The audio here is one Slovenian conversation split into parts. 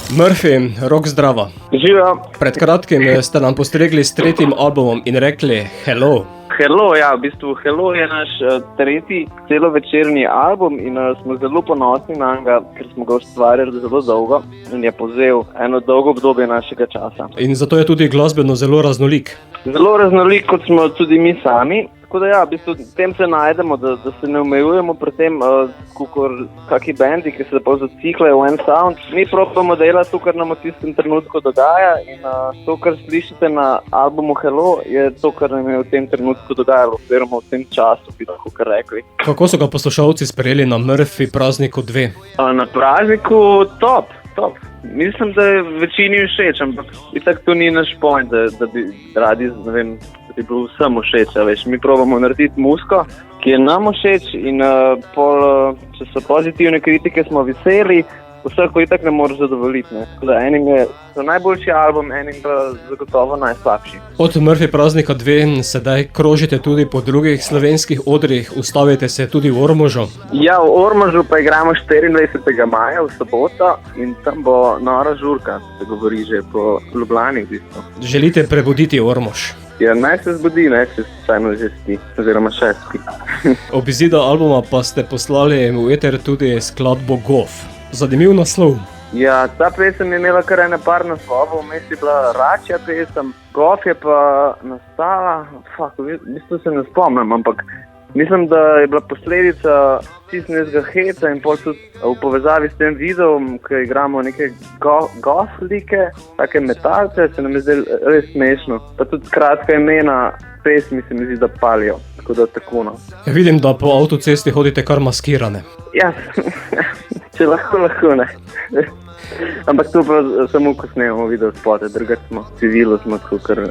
Murphy, rok zdrava. Živijo. Pred kratkim ste nam postregli s tretjim albumom in rekli Hello. Hello, ja, v bistvu Hello je naš tretji celovečerni album in smo zelo ponosni na njega, ker smo ga ustvarjali zelo dolgo in je povzel eno dolgo obdobje našega časa. In zato je tudi glasbeno zelo raznolik. Zelo raznolik, kot smo tudi mi sami. Tako da ja, v bistvu tem se najdemo, da se ne omejujemo pri tem, kakor kaki bendi, ki se pa zaciklejo v en sound. Mi probamo delati to, kar nam v tistem trenutku dogaja in to, kar slišite na albumu Hello, je to, kar nam je v tem trenutku dogajalo, oziroma v tem času, bi lahko kar rekli. Kako so ga poslušalci sprejeli na Murphy prazniku 2? Na prazniku top. Mislim, da je večini všeč, ampak itak to ni naš point, da bi radi, ne vem, da bi bilo vsem všeč, veš. Mi probamo narediti muziko, ki je nam všeč in če so pozitivne kritike, smo veseli, vseh ko itak ne moreš zadovoljiti, ne. Tako da enim je za najboljši album, enim pa zagotovo najslabši. Od Murphy praznika 2 sedaj krožite tudi po drugih slovenskih odrih, ustavite se tudi v Ormožu. Ja, v Ormožu pa igramo 24. maja v soboto in tam bo nora žurka, se govori že po Ljubljani v bistvu. Želite prebuditi Ormož? Ja, naj se zbudi, naj se vsajno že spi, oziroma še spi. Ob izidu albuma pa ste poslali v eter tudi skladbo Gof. Zanimiv naslov. Ja, ta pesem je imela kar par naslovov, vmes je bila Račja pesem, Gof je pa nastala, v bistvu se ne spomnim, ampak mislim, da je bila posledica tisnega heca in pol tudi v povezavi s tem videom, ko igramo neke gof-like, take metalce, se nam je zdaj res smešno. Pa tudi kratka imena pesmi se mi zdi, da palijo, tako da tako no. Vidim, da po avtocesti hodite kar maskirane. Ja, če lahko ne. Ampak to pa samo, ko snemamo video spote, drugače smo civilo, smo tako, ker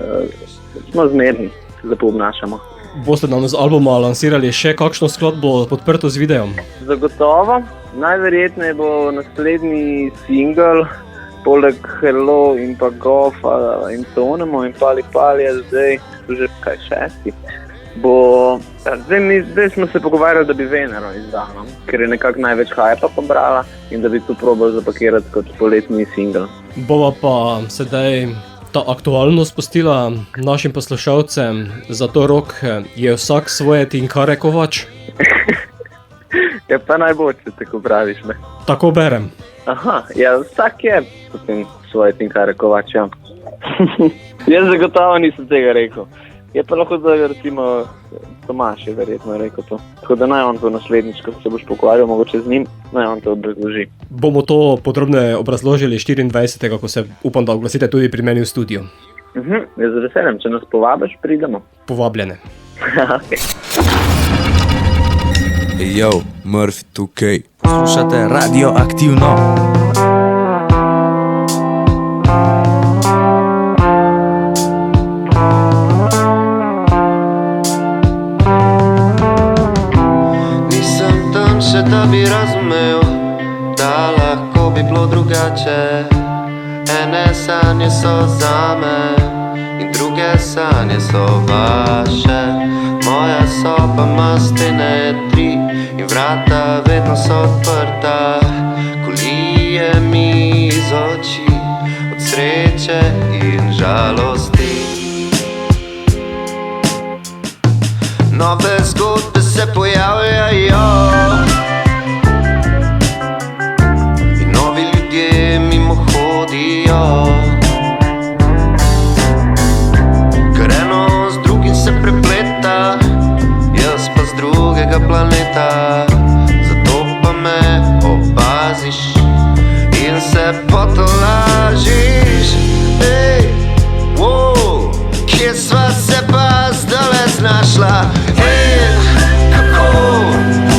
smo zmerni, se lepo obnašamo. Boste nam z albuma lansirali še kakšno skladbo podprto z videom? Zagotovo. Najverjetneje bo naslednji single, poleg Hello in pa Gofa in Tonemo in Pali je zdaj že kaj 6. Zdaj smo se pogovarjali, da bi Venero izdala, ker je nekako največ hypa pobrala in da bi to probal zapakirati kot poletni single. Bova pa sedaj ta aktualnost spustila našim poslušalcem, zato Rok je vsak svoje Tinkare Kovač. Ja, pa najbolj, če tako praviš, ne. Tako berem. Aha, ja, vsak je potem svoje Tinkare Kovač, ja. Jaz zagotovo nisem tega rekel. Je pa lahko, da recimo Tomaš je verjetno rekel to. Tako da naj on to naslednjič, ko se boš pogovarjal mogoče z njim, naj on to obrazloži. Bomo to podrobneje obrazložili 24. ko se upam, da oglasite tudi pri meni v studiu. Ja, z veseljem, če nas povabiš, pridemo. Povabljene. Okay. Yo, Murphy 2K. Slušate Radioaktivno. Da bi razumel, da lahko bi bilo drugače. Ene sanje so zame in druge sanje so vaše. Moja soba ima stene 3 in vrata vedno so odprta. Kolije mi iz oči od sreče in žalosti. Nove zgodbe se pojavljajo in novi ljudje mimo hodijo, ker eno z drugim se prepleta, jaz pa z drugega planeta. Zato pa me opaziš in se potolažiš. Ej, wow, kje sva se pa zdale znašla? Kako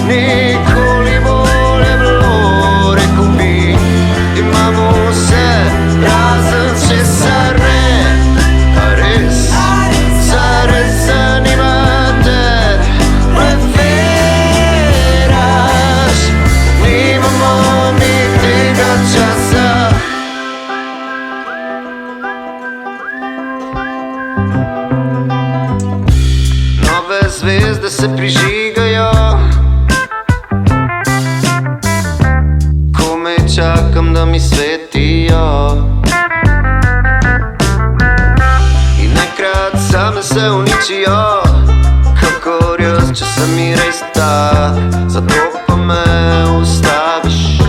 nikoli bolje bilo, rekel bi, imamo vse razen česar ne. A res, zares zanima te, preferaš, nimamo mi tega časa. Zvezde se prižigajo, komaj čakam, da mi svetijo. In nekrat same se uničijo, kakor jaz, če se mi res da. Zato pa me ustaviš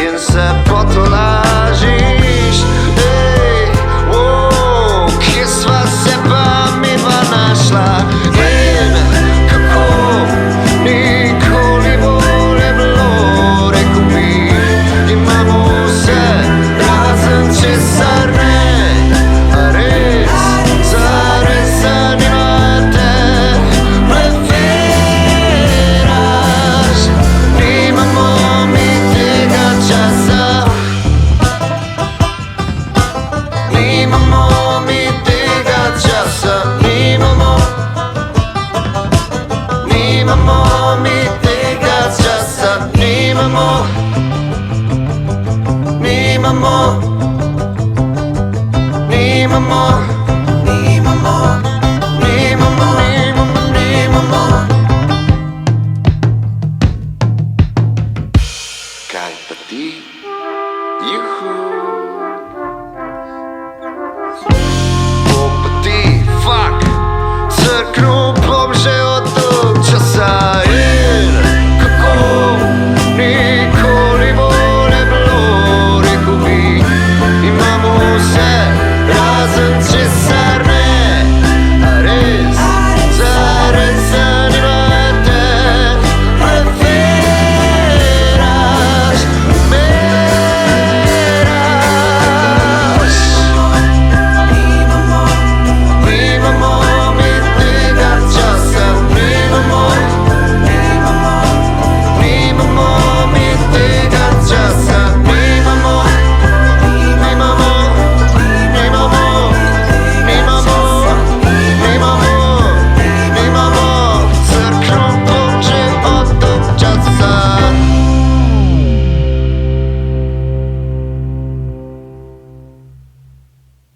in se potolažiš. Ej, wow, kje sva se pa midva našla? In kako nikoli bolje bilo, rekel bi, imamo vse, razen česar ne. A res, zares zanima te, blefiraš. Nimamo mi tega časa, nimamo mi tega časa, nimamo mi tega časa, nimamo